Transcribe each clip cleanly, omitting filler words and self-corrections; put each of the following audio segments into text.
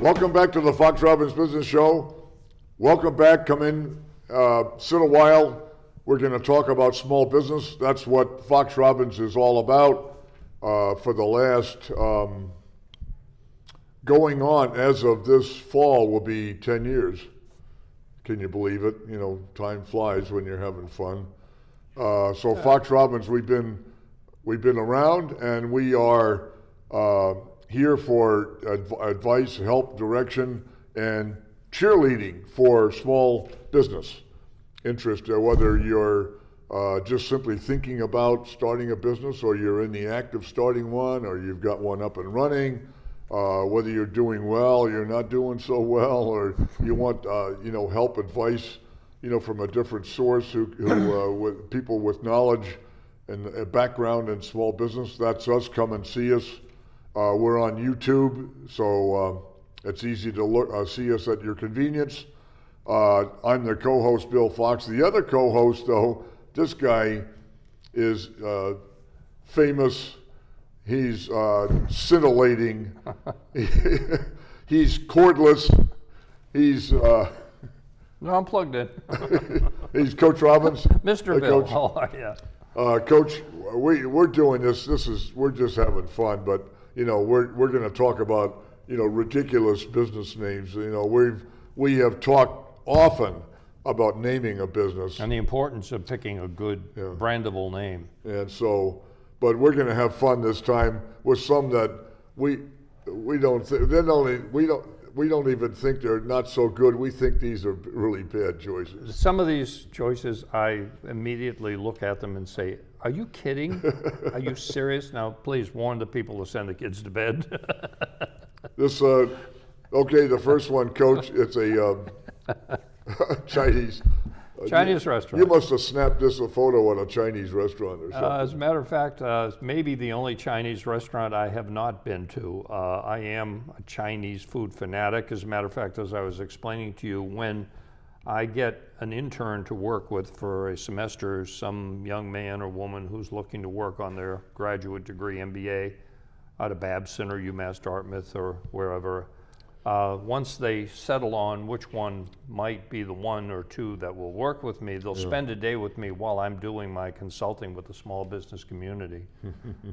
Welcome back to the Fox Robbins Business Show. Welcome back. Come in, sit a while. We're going to talk about small business. That's what Fox Robbins is all about. For the last, going on as of this fall will be 10 years. Can you believe it? You know, time flies when you're having fun. So Fox Robbins, we've been around, and we are here for advice, help, direction, and cheerleading for small business interest, whether you're just simply thinking about starting a business, or you're in the act of starting one, or you've got one up and running, whether you're doing well, you're not doing so well, or you want help, advice, from a different source, who with people with knowledge and a background in small business. That's us. Come and see us. We're on YouTube, so it's easy to see us at your convenience. I'm the co-host, Bill Fox. The other co-host, though, this guy is famous. He's scintillating. He's cordless. He's No, I'm plugged in. he's Coach Robbins. Mr. Bill, Coach. how are you? Coach, we're doing this. We're just having fun, but we're going to talk about ridiculous business names. We have talked often about naming a business And the importance of picking a good brandable name. and so, but we're going to have fun this time with some that we don't we don't even think they're not so good. We think these are really bad choices. Some of these choices, I immediately look at them and say, are you kidding? Are you serious? Now, please warn the people to send the kids to bed. This okay, the first one, Coach. It's a Chinese restaurant. You must have snapped this a photo at a Chinese restaurant or something. As a matter of fact, maybe the only Chinese restaurant I have not been to. I am a Chinese food fanatic. As a matter of fact, as I was explaining to you, when I get an intern to work with for a semester, some young man or woman who's looking to work on their graduate degree, MBA, out of Babson or UMass Dartmouth or wherever, once they settle on which one might be the one or two that will work with me, they'll spend a day with me while I'm doing my consulting with the small business community.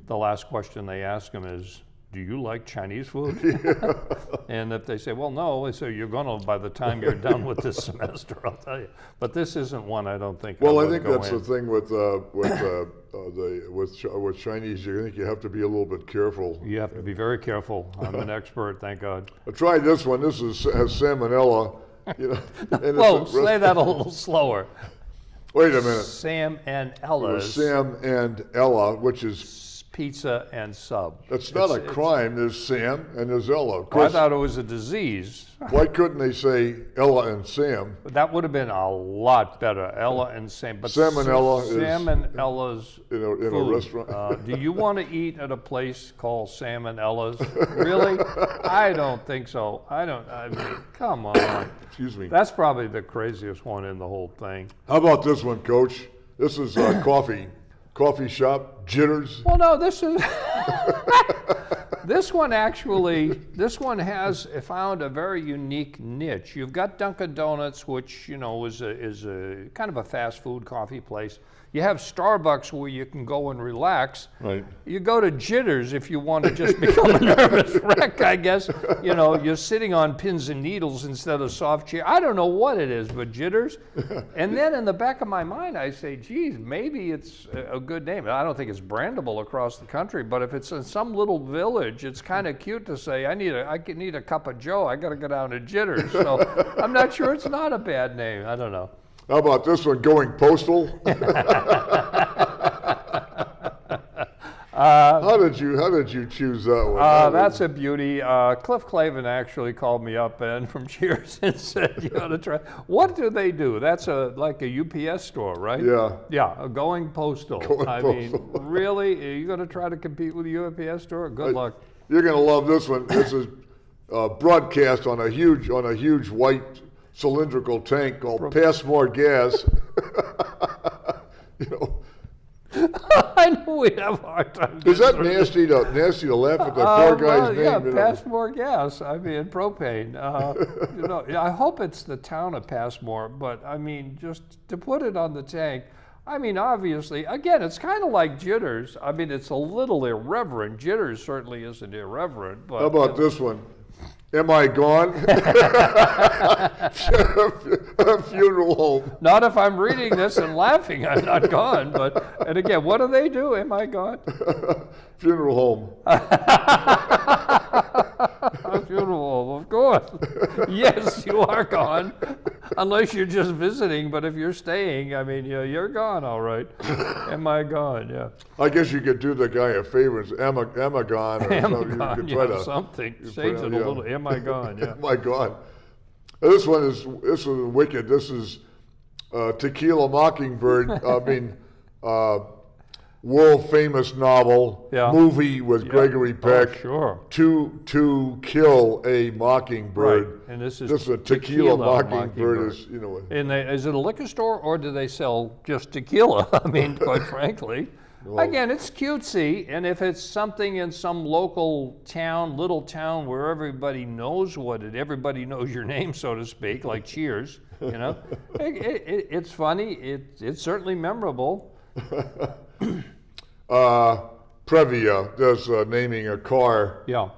The last question they ask them is, do you like Chinese food? And if they say, well, no, I say, you're gonna by the time you're done with this semester, I'll tell you. But this isn't one I don't think Well, I think that's the thing with Chinese. You think you have to be a little bit careful. You have to be very careful. I'm an expert, thank God. I tried this one. This has salmonella. And Whoa, say that a little slower. Wait a minute. Sam and Ella's. Sam and Ella, which is Pizza and Sub. That's not a crime. There's Sam and there's Ella. Of I course, thought it was a disease. why couldn't they say Ella and Sam? But that would have been a lot better. Ella and Sam. But Sam and Ella is Sam and Ella's in a food. restaurant. Do you want to eat at a place called Sam and Ella's? Really? I don't think so. I mean, come on. Excuse me. That's probably the craziest one in the whole thing. How about this one, Coach? This is coffee shop, Jitters. Well, no, this is this one has found a very unique niche. You've got Dunkin' Donuts, which is a kind of a fast food coffee place. You have Starbucks where you can go and relax. Right. You go to Jitters if you want to just become a nervous wreck, I guess. You're sitting on pins and needles instead of soft chair. I don't know what it is, but Jitters. And then in the back of my mind, I say, geez, maybe it's a good name. I don't think it's brandable across the country, but if it's in some little village, it's kind of cute to say, I need a cup of Joe. I got to go down to Jitters. So I'm not sure it's not a bad name. I don't know. How about this one, Going Postal? How did you choose that one? That's a beauty. Cliff Clavin actually called me up from Cheers and said, you ought to try. What do they do? That's like a UPS store, right? Yeah. Yeah, a Going Postal. I mean, really? Are you going to try to compete with a UPS store? Good luck. You're going to love this one. This is broadcast on a huge white cylindrical tank called Pass More Gas. I know we'd have a hard time. Is that nasty to laugh at that poor guy's name? Yeah, you know? Passmore Gas. I mean, propane. I hope it's the town of Passmore, but I mean, just to put it on the tank. I mean, obviously, again, it's kind of like jitters. I mean, it's a little irreverent. Jitters certainly isn't irreverent, but. How about this one? Am I gone? Funeral home. Not if I'm reading this and laughing, I'm not gone. But, and again, what do they do? Am I gone? Funeral home. Funeral home, of course. Yes, you are gone. Unless you're just visiting, but if you're staying, I mean, you're gone, all right. Am I gone? Yeah. I guess you could do the guy a favor. Am I gone? Or Am I something. gone? You could try to, something. Change it a little. Am I gone? Yeah. Am I gone? This is wicked. This is Tequila Mockingbird. I mean, world famous novel, movie with Gregory Peck. Oh, sure. To Kill a Mockingbird. Right. And this is a Tequila Mockingbird. Is, you know. And is it a liquor store or do they sell just tequila? I mean, quite frankly. Well, again, it's cutesy, and if it's something in some local town, little town where everybody knows everybody knows your name, so to speak, like Cheers, you know, it's funny. It's certainly memorable. Previa does naming a car. Yeah.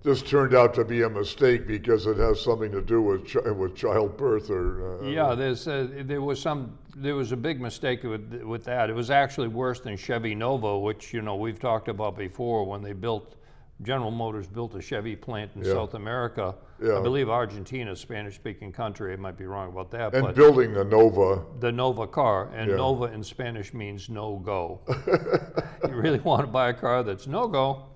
This turned out to be a mistake because it has something to do with childbirth or. There was a big mistake with that. It was actually worse than Chevy Nova, which we've talked about before when they General Motors built a Chevy plant in South America. Yeah. I believe Argentina, Spanish-speaking country. I might be wrong about that. And building the Nova. The Nova car, and Nova in Spanish means no go. You really want to buy a car that's no go.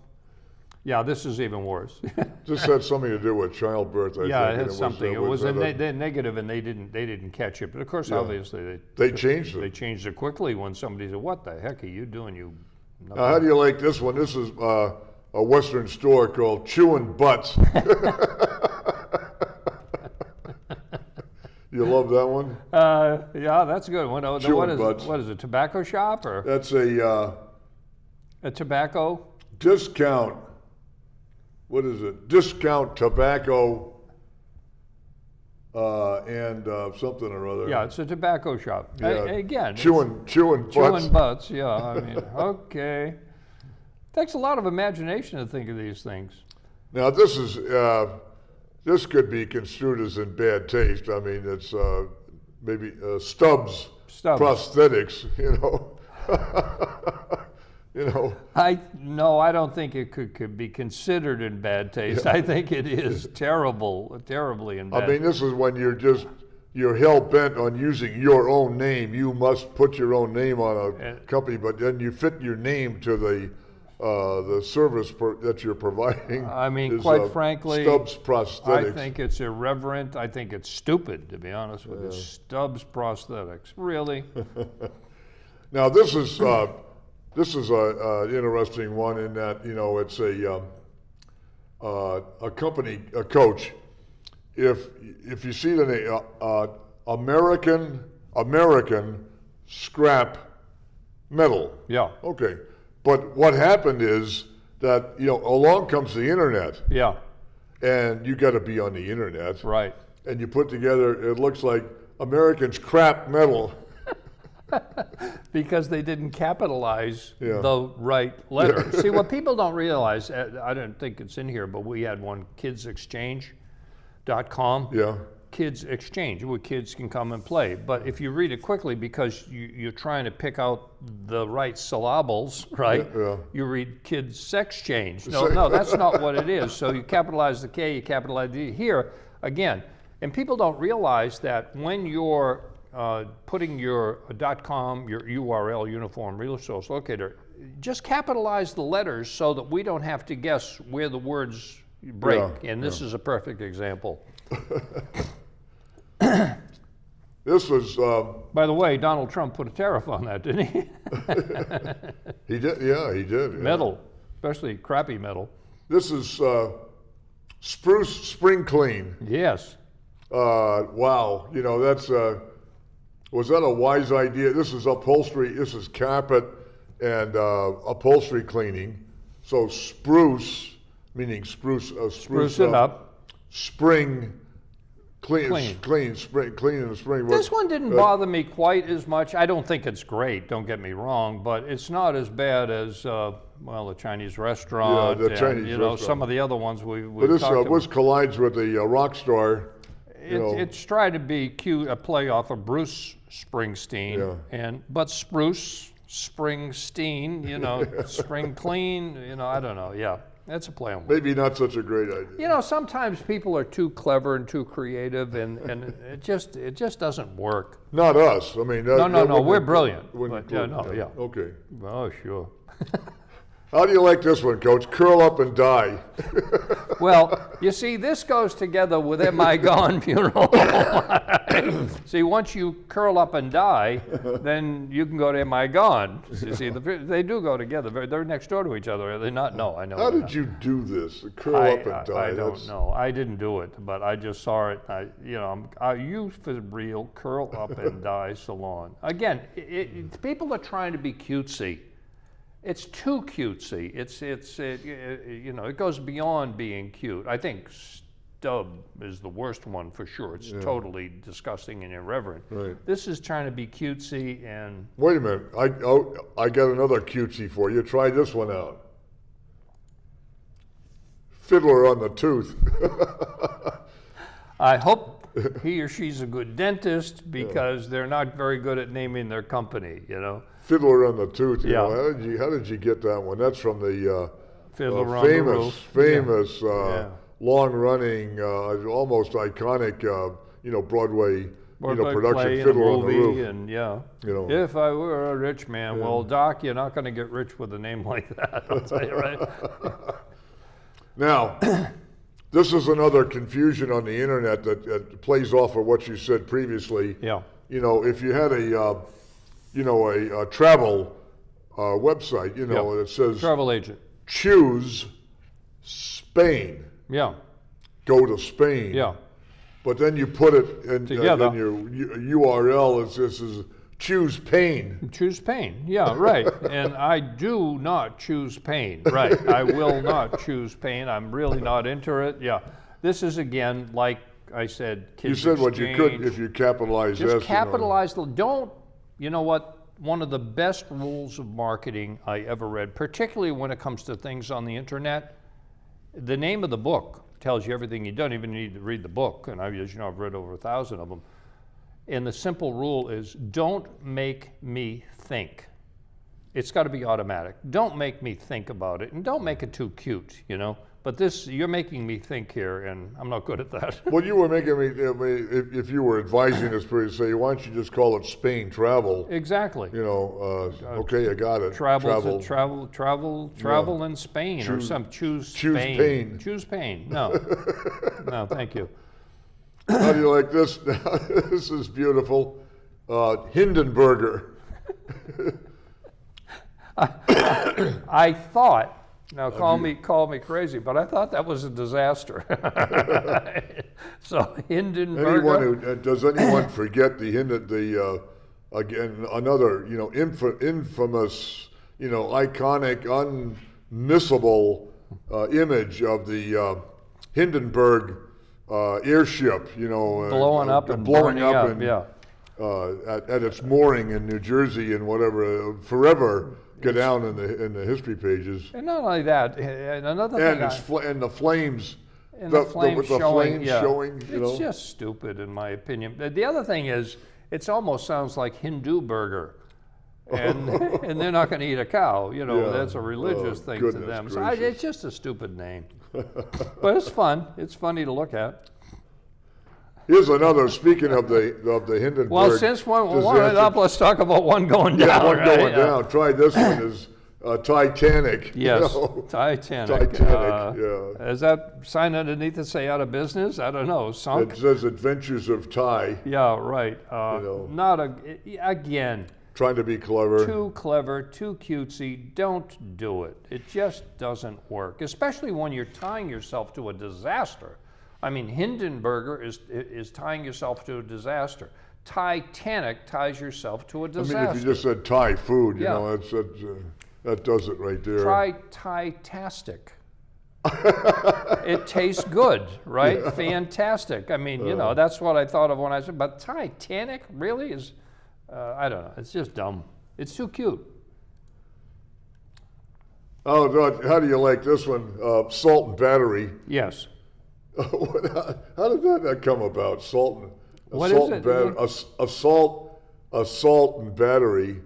Yeah, this is even worse. Just had something to do with childbirth. I think. It had something. It was a negative, and they didn't catch it. But of course, obviously, they changed it. They changed it quickly when somebody said, "What the heck are you doing, you?" Now, how do you like this one? This is a Western store called Chewin' Butts. You love that one? Yeah, that's a good one. What is it? Tobacco shop or? That's a tobacco discount. What is it? Discount tobacco and something or other. Yeah, it's a tobacco shop. Yeah. Again, chewing butts. Chewing butts. Yeah, I mean, okay. Takes a lot of imagination to think of these things. Now this could be construed as in bad taste. I mean, it's maybe Stubbs prosthetics. I don't think it could be considered in bad taste. I think it is terribly in bad. I mean, this is when you're hell bent on using your own name. You must put your own name on a company, but then you fit your name to the service that you're providing. I mean, quite frankly, Stubbs prosthetics. I think it's irreverent. I think it's stupid, to be honest with you. Stubbs prosthetics, really? Now this is an interesting one in that it's a company, a coach. If you see the name American scrap metal. Yeah. Okay. But what happened is that, along comes the internet. Yeah. And you got to be on the internet. Right. And you put together, it looks like Americans crap metal. Because they didn't capitalize the right letter. See, what people don't realize, I don't think it's in here, but we had one, kidsexchange.com. Yeah. Kids Exchange, where kids can come and play. But if you read it quickly, because you're trying to pick out the right syllables, right? Yeah. You read Kids Sex Change. No, that's not what it is. So you capitalize the K, you capitalize the here again. And people don't realize that when you're putting your .com, your URL, Uniform Resource Locator, just capitalize the letters so that we don't have to guess where the words break. Yeah, and this is a perfect example. This was. By the way, Donald Trump put a tariff on that, didn't he? He did. Yeah, he did. Yeah. Metal, especially crappy metal. This is Spruce Spring Clean. Yes. Wow. That's Was that a wise idea? This is upholstery, this is carpet and upholstery cleaning. So spruce, meaning spruce it up. Spring, clean in the spring. This one didn't bother me quite as much. I don't think it's great, don't get me wrong, but it's not as bad as, well, the Chinese restaurant. Yeah, the and, Chinese you know, restaurant. some of the other ones we But this talked about. collides with the rock star. It's tried to be cute, a play off of Bruce Springsteen, Yeah. but Spruce Springsteen, you know, spring clean, you know, I don't know. Yeah, that's a play on words. Maybe not such a great idea. You know, sometimes people are too clever and too creative, and it just doesn't work. Not us. I mean, No, we're brilliant. wouldn't But, yeah, include- yeah. Okay. Oh, sure. How do you like this one, Coach? Curl up and die. Well, you see, this goes together with Am I Gone funeral. See, once you curl up and die, then you can go to Am I Gone. You see, they do go together. They're next door to each other, are they not? No, I know. How they're did not. you do this? Curl up and die. I don't know. I didn't do it, but I just saw it. I use for real curl up and die salon. Again, people are trying to be cutesy. It's too cutesy. You know, it goes beyond being cute. I think stub is the worst one for sure. It's totally disgusting and irreverent. Right. This is trying to be cutesy and. Wait a minute. I got another cutesy for you. Try this one out. Fiddler on the Tooth. I hope he or she's a good dentist because they're not very good at naming their company, you know. Fiddler on the Tooth. You Yeah. know, how did you get that one? That's from the Fiddler on the Roof. famous, Yeah. long-running, almost iconic, Broadway, production. Play and a Fiddler on the movie Roof. and yeah. You know. If I were a rich man, well, Doc, you're not going to get rich with a name like that. I'll tell you, right? Now, this is another confusion on the internet that plays off of what you said previously. Yeah. You know, if you had a travel website, that says Travel agent. choose Spain, Yeah. go to Spain. Yeah. But then you put it in Together. in your URL. This is choose pain. Choose pain. Yeah, right. And I do not choose pain. Right. I will not choose pain. I'm really not into it. Yeah. This is again, like I said, You kids said what you could exchange. if you capitalize Just this. capitalize the, don't, you know what? One of the best rules of marketing I ever read, particularly when it comes to things on the internet, the name of the book tells you everything. You don't even need to read the book. And as you know, I've read over 1,000 of them. And the simple rule is don't make me think. It's got to be automatic. Don't make me think about it. And don't make it too cute, you know. But this, you're making me think here, and I'm not good at that. Well, you were making me, if you were advising us, say, why don't you just call it Spain Travel? Exactly. Okay, I got it. Travel in Spain or something. Choose Spain. pain. Choose pain. No. No, thank you. How do you like this? This is beautiful. Hindenburger. I thought, now call me crazy, but I thought that was a disaster. So Hindenburger. Does anyone forget again, another, infamous, iconic, unmissable image of the Hindenburg airship, blowing up and blowing burning up up, and, yeah. at its mooring in New Jersey and whatever, forever go down in the history pages. And not only that, and another thing. And the flames. And the flames showing, yeah. showing, It's just stupid, in my opinion. But the other thing is, it almost sounds like Hindu burger. And they're not going to eat a cow. That's a religious thing to them. So it's just a stupid name. But it's fun. It's funny to look at. Here's another, speaking of the Hindenburg. Well, since one went up, let's talk about one going down. Yeah, one right? going down. Try this one is Titanic. Yes, Titanic. Titanic, Is that sign underneath it say out of business? I don't know. Sunk? It says Adventures of Ty. Yeah, right. Again. Trying to be clever. Too clever, too cutesy. Don't do it. It just doesn't work, especially when you're tying yourself to a disaster. I mean, Hindenburger is tying yourself to a disaster. Titanic ties yourself to a I disaster. mean, if you just said Thai food, you Yeah. know, that does it right there. Try Titastic. It tastes good, right? Yeah. Fantastic. I mean, you know, that's what I thought of when I said, but Titanic really is, I don't know, it's just dumb. It's too cute. Oh, how do you like this one? Salt and battery. Yes. How did that come about? Salt and What salt is and it? battery. Assault and battery.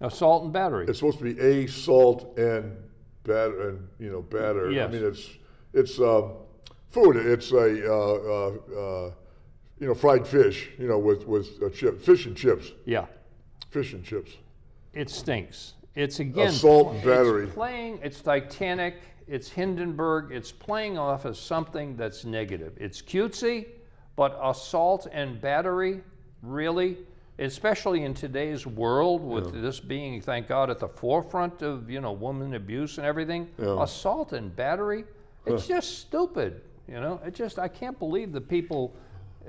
Assault and battery. It's supposed to be assault and batter, and batter. Yes. I mean, it's food. It's fried fish. With fish and chips. Yeah. Fish and chips. It stinks. It's again Assault and battery. It's Titanic, it's Hindenburg, it's playing off as something that's negative. It's cutesy, but assault and battery, really, especially in today's world with this being, thank God, at the forefront of woman abuse and everything. Yeah. Assault and battery, it's just stupid. I can't believe the people.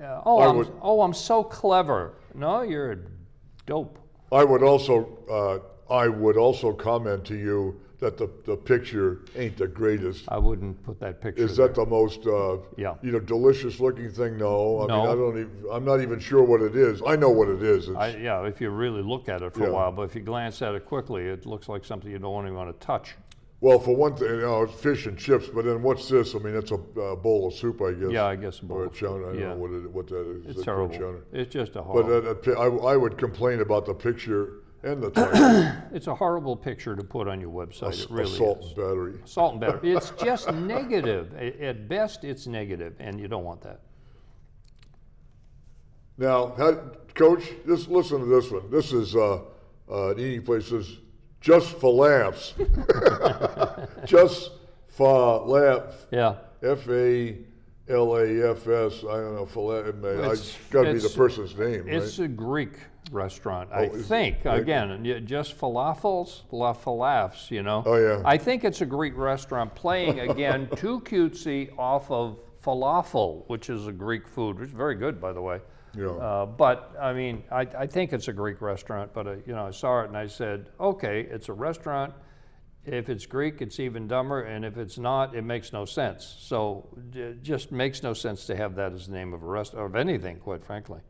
I'm so clever. No, you're a dope. I would also comment to you that the picture ain't the greatest. I wouldn't put that picture. Is that the most delicious looking thing? No. I mean, I'm not even sure what it is. I know what it is. If you really look at it for a while, but if you glance at it quickly, it looks like something you don't even want to touch. Well, for one thing, it's fish and chips, but then what's this? I mean, it's a bowl of soup, I guess. Yeah, I guess a bowl or a of chowder. I soup. don't know what that is. It's Is it terrible. chowder? It's just a horrible. But I would complain about the picture and the title. It's a horrible picture to put on your website. It really Assault is. and battery. Salt and battery. It's just negative. At best, it's negative, and you don't want that. Now, Coach, just listen to this one. This is an eating place. Says, just for laughs. Just for laughs. Yeah. FALAFS. I don't know. It's got to be the person's name, It's right? a Greek restaurant, I is think. it? Again, just falafels, falafels, Oh, yeah. I think it's a Greek restaurant playing, again, too cutesy off of falafel, which is a Greek food, which is very good, by the way. Yeah. But, I mean, I think it's a Greek restaurant, but, I saw it and I said, okay, it's a restaurant. If it's Greek, it's even dumber, and if it's not, it makes no sense. So it just makes no sense to have that as the name of a restaurant, of anything, quite frankly.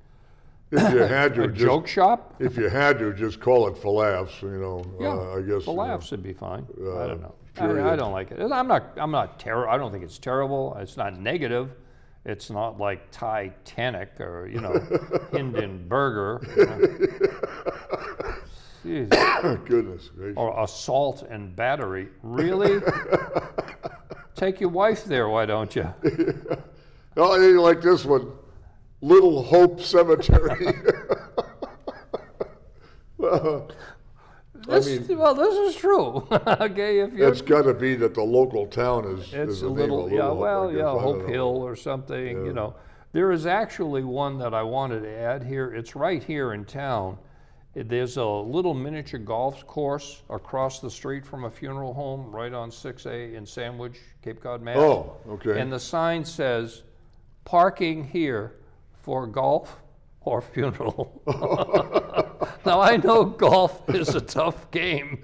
If you had to, A joke shop? If you had to, just call it for laughs. Yeah, I guess. for laughs would be fine. I don't know. period. I don't like it. I'm not terrible. I don't think it's terrible. It's not negative. It's not like Titanic or Hindenburger. Jeez. Goodness gracious. Or assault and battery. Really? Take your wife there, why don't you? Oh, you like this one, Little Hope Cemetery. Well, This is true. Okay, if it's got to be that the local town is it's the a name little, of Little Hope, I guess. I don't Hope know. Hill or something. There is actually one that I wanted to add here. It's right here in town. There's a little miniature golf course across the street from a funeral home, right on 6A in Sandwich, Cape Cod, Mass. Oh, okay. And the sign says, "Parking here for golf or funeral." Now I know golf is a tough game,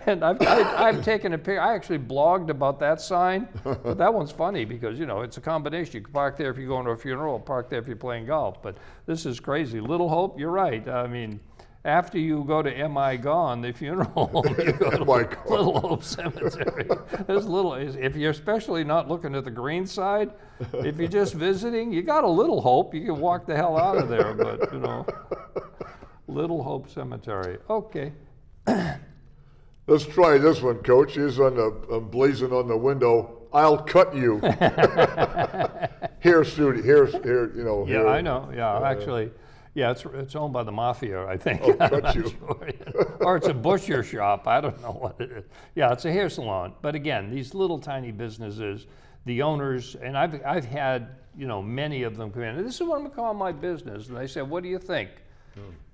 and I've taken a picture. I actually blogged about that sign, but that one's funny because it's a combination. You can park there if you're going to a funeral, or park there if you're playing golf. But this is crazy. Little Hope, you're right. I mean, after you go to Am I Gone, the funeral home, you go to Little Hope Cemetery. There's if you're especially not looking at the green side, if you're just visiting, you got a little hope. You can walk the hell out of there, but Little Hope Cemetery. Okay. Let's try this one, Coach. Here's blazing on the window. I'll cut you. Here, Studio. Here. Yeah, Here. I know. Yeah, actually. Yeah, it's owned by the mafia, I think. Oh, cut you. Sure. Or it's a butcher shop. I don't know what it is. Yeah, it's a hair salon. But again, these little tiny businesses, the owners, and I've had many of them come in. This is what I'm gonna call my business, and they said, "What do you think?"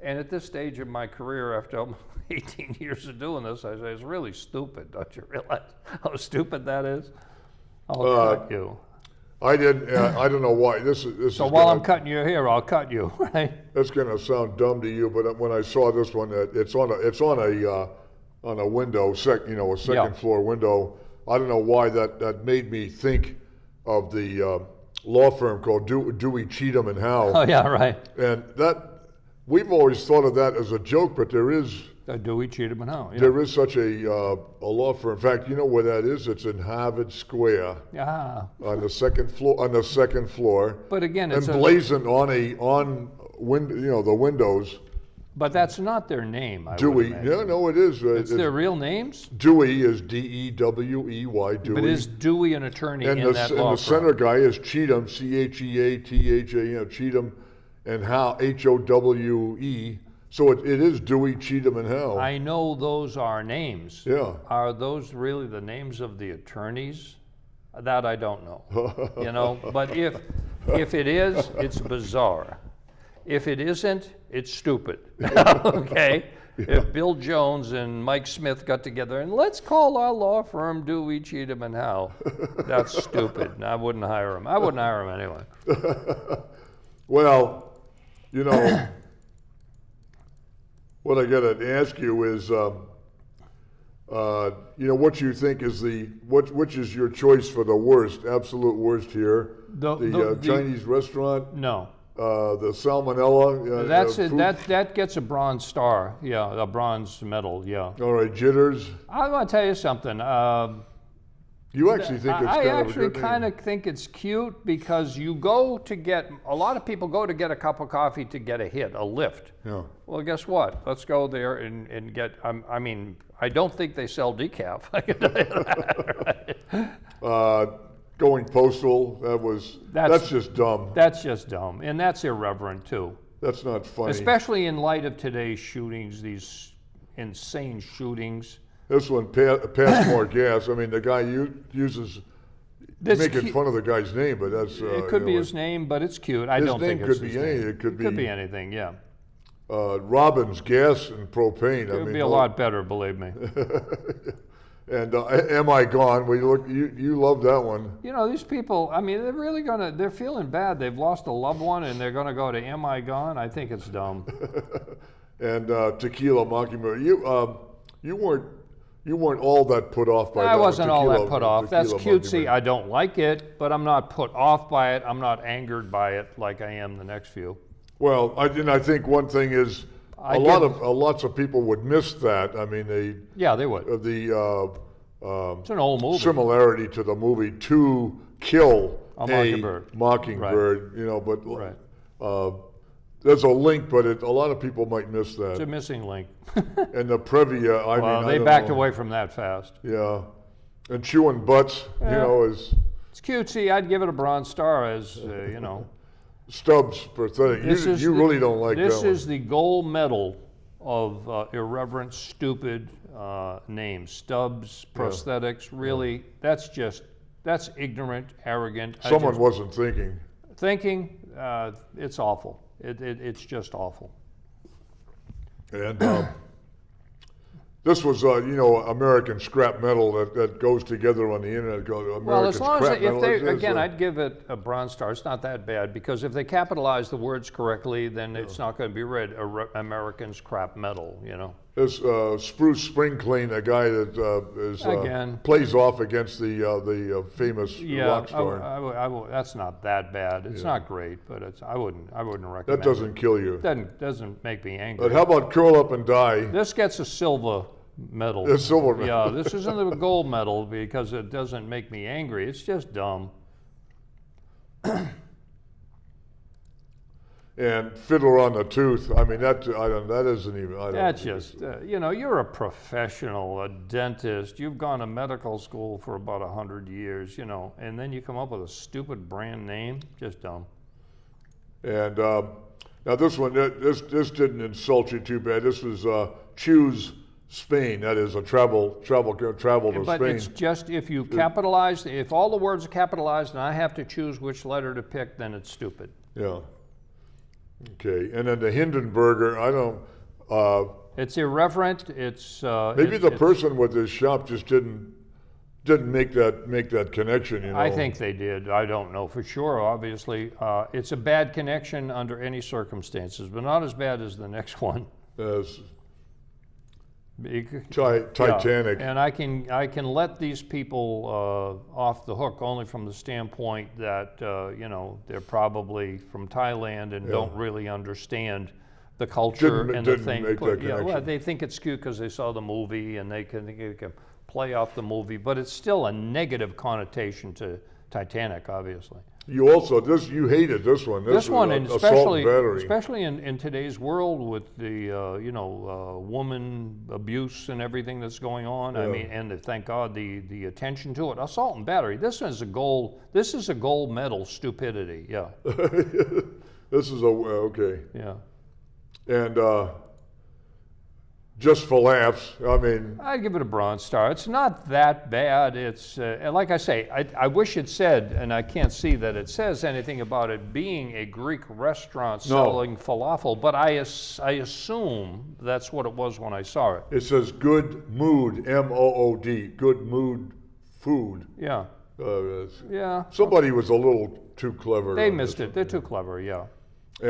And at this stage of my career, after 18 years of doing this, I say it's really stupid. Don't you realize how stupid that is? I'll cut you. I didn't. I don't know why. This is. So while I'm cutting your hair, I'll cut you, right? That's gonna sound dumb to you, but when I saw this one, it's on a window, a second floor window. I don't know why that made me think of the law firm called Dewey, Cheatham and Howe. Oh yeah, right. And we've always thought of that as a joke, but there is. Dewey, Cheatham and Howe. Yeah. There is such a law firm. In fact, you know where that is? It's in Harvard Square. Yeah. On the second floor. But again, it's emblazoned on the windows. But that's not their name. Dewey. Yeah, no, it is. It's their real names. Dewey is Dewey. Dewey. But is Dewey an attorney in that law firm? And the center guy is Cheatham, Cheatha, Cheatham, and Howe, Howe. So it is Dewey, Cheatham, and Howe. I know those are names. Yeah. Are those really the names of the attorneys? That I don't know. But if it is, it's bizarre. If it isn't, it's stupid. Okay? Yeah. If Bill Jones and Mike Smith got together and let's call our law firm Dewey, Cheatham, and Howe, that's stupid. And I wouldn't hire him. I wouldn't hire him anyway. Well, what I got to ask you is, what you think is which is your choice for the worst, absolute worst here? The Chinese restaurant? No. The salmonella? That gets a bronze star, a bronze medal, yeah. All right, jitters? I want to tell you something. You actually think it's I actually kind of think it's cute because a lot of people go to get a cup of coffee to get a lift. Yeah. Well, guess what? Let's go there and get, I don't think they sell decaf. I can tell you that. Going postal, that's just dumb. That's just dumb. And that's irreverent too. That's not funny. Especially in light of today's shootings, these insane shootings. This one, pass more gas. The guy uses, making fun of the guy's name, but that's... it could be his name, but it's cute. I don't think it's his name. It could be anything, yeah. Robbins gas and propane. It would be a lot better, believe me. And Am I Gone? You love that one. These people, they're really they're feeling bad. They've lost a loved one and they're gonna go to Am I Gone? I think it's dumb. And Tequila Mockingbird. You weren't all that put off by that. I wasn't all that put off. That's cutesy. I don't like it, but I'm not put off by it. I'm not angered by it like I am the next few. Well, I think one thing is lots of people would miss that. They would. It's an old movie. Similarity to the movie To Kill a Mockingbird. Right. But there's a link, but a lot of people might miss that. It's a missing link. And the Previa, they backed away from that fast. Yeah, and chewing butts, is. It's cutesy. I'd give it a bronze star as Stubbs, pathetic. You really don't like that one. This is the gold medal of irreverent, stupid names. Stubbs, prosthetics, really, that's ignorant, arrogant. Someone wasn't thinking. It's awful. It's just awful. And this was, American scrap metal that goes together on the internet. Well, as long as I'd give it a bronze star. It's not that bad because if they capitalize the words correctly, then it's not going to be read American scrap metal. This Spruce Spring Clean, a guy that plays off against the famous rock star. That's not that bad. It's not great, but I wouldn't recommend. That doesn't kill you. Doesn't make me angry. But how about Curl Up and Die? This gets a silver medal. A silver medal. Yeah, this isn't a gold medal because it doesn't make me angry. It's just dumb. And Fiddler on the Tooth. That isn't even. That's just, you're a professional, a dentist. You've gone to medical school for about 100 years, and then you come up with a stupid brand name. Just dumb. And now this one, this didn't insult you too bad. This was Choose Spain. That is a travel to Spain. But it's just if you capitalize, if all the words are capitalized, and I have to choose which letter to pick, then it's stupid. Yeah. Okay, and then the Hindenburger, I don't. It's irreverent. It's maybe the person with this shop just didn't didn't make that connection, you know. I think they did. I don't know for sure, obviously. It's a bad connection under any circumstances, but not as bad as the next one. As Bec- Titanic. Yeah. And I can let these people off the hook only from the standpoint that you know, they're probably from Thailand and don't really understand the culture and the thing. Make that Yeah, well, connection. they think it's cute because they saw the movie and they can play off the movie, but it's still a negative connotation to Titanic, obviously. You also you hated this one. This one, and assault and battery. especially in today's world with the woman abuse and everything that's going on. I mean, and thank God the attention to it. Assault and battery. This is a gold. This is a gold medal stupidity. Yeah. This is okay. Yeah. And just for laughs, I mean, I'd give it a Bronze Star. It's not that bad. It's like I say, I wish it said, and I can't see that it says anything about it being a Greek restaurant selling falafel, but I assume that's what it was when I saw it. it says good mood, MOOD, good mood food. Yeah. Yeah. Somebody was a little too clever. They on missed this it. They're too clever. Yeah. one.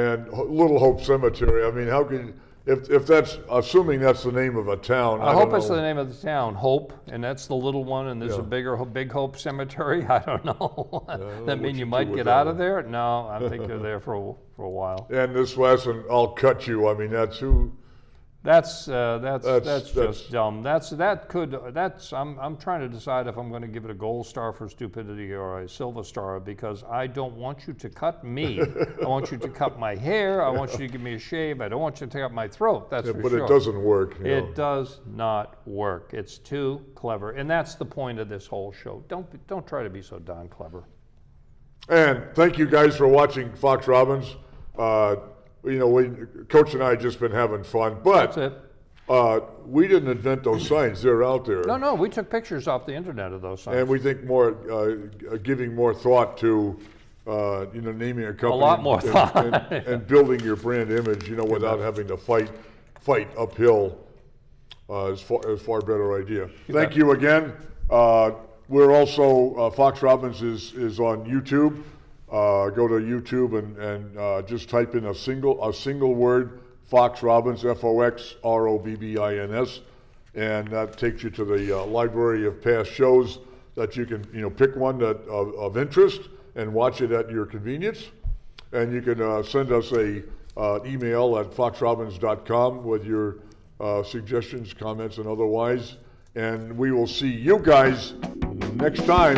And Little Hope Cemetery. I mean, how can if that's assuming that's the name of a town? I don't hope it's know. the name of the town, Hope, and that's the little one, and there's a Big Hope Cemetery. I don't know. That mean you might get out of there? No, I think you're there for a while. And this last one, I'll cut you. I mean, that's who. That's just dumb. I'm trying to decide if I'm going to give it a gold star for stupidity or a silver star, because I don't want you to cut me. I want you to cut my hair. I want you to give me a shave. I don't want you to take out my throat. That's for But sure. it doesn't work. You know. It does not work. It's too clever, and that's the point of this whole show. Don't try to be so darn clever. And thank you guys for watching Fox Robbins. Coach and I have just been having fun, but That's it. we didn't invent those signs. They're out there. No, we took pictures off the internet of those signs. And we think more, giving more thought to, naming a company. A lot more thought. And building your brand image, without having to fight uphill is far better idea. Thank you again. We're also, Fox Robbins is on YouTube. Go to YouTube and just type in a single word, Fox Robbins, FOXROBBINS, and that takes you to the library of past shows that you can pick one that of interest and watch it at your convenience. And you can send us a email at foxrobbins.com with your suggestions, comments, and otherwise. And we will see you guys next time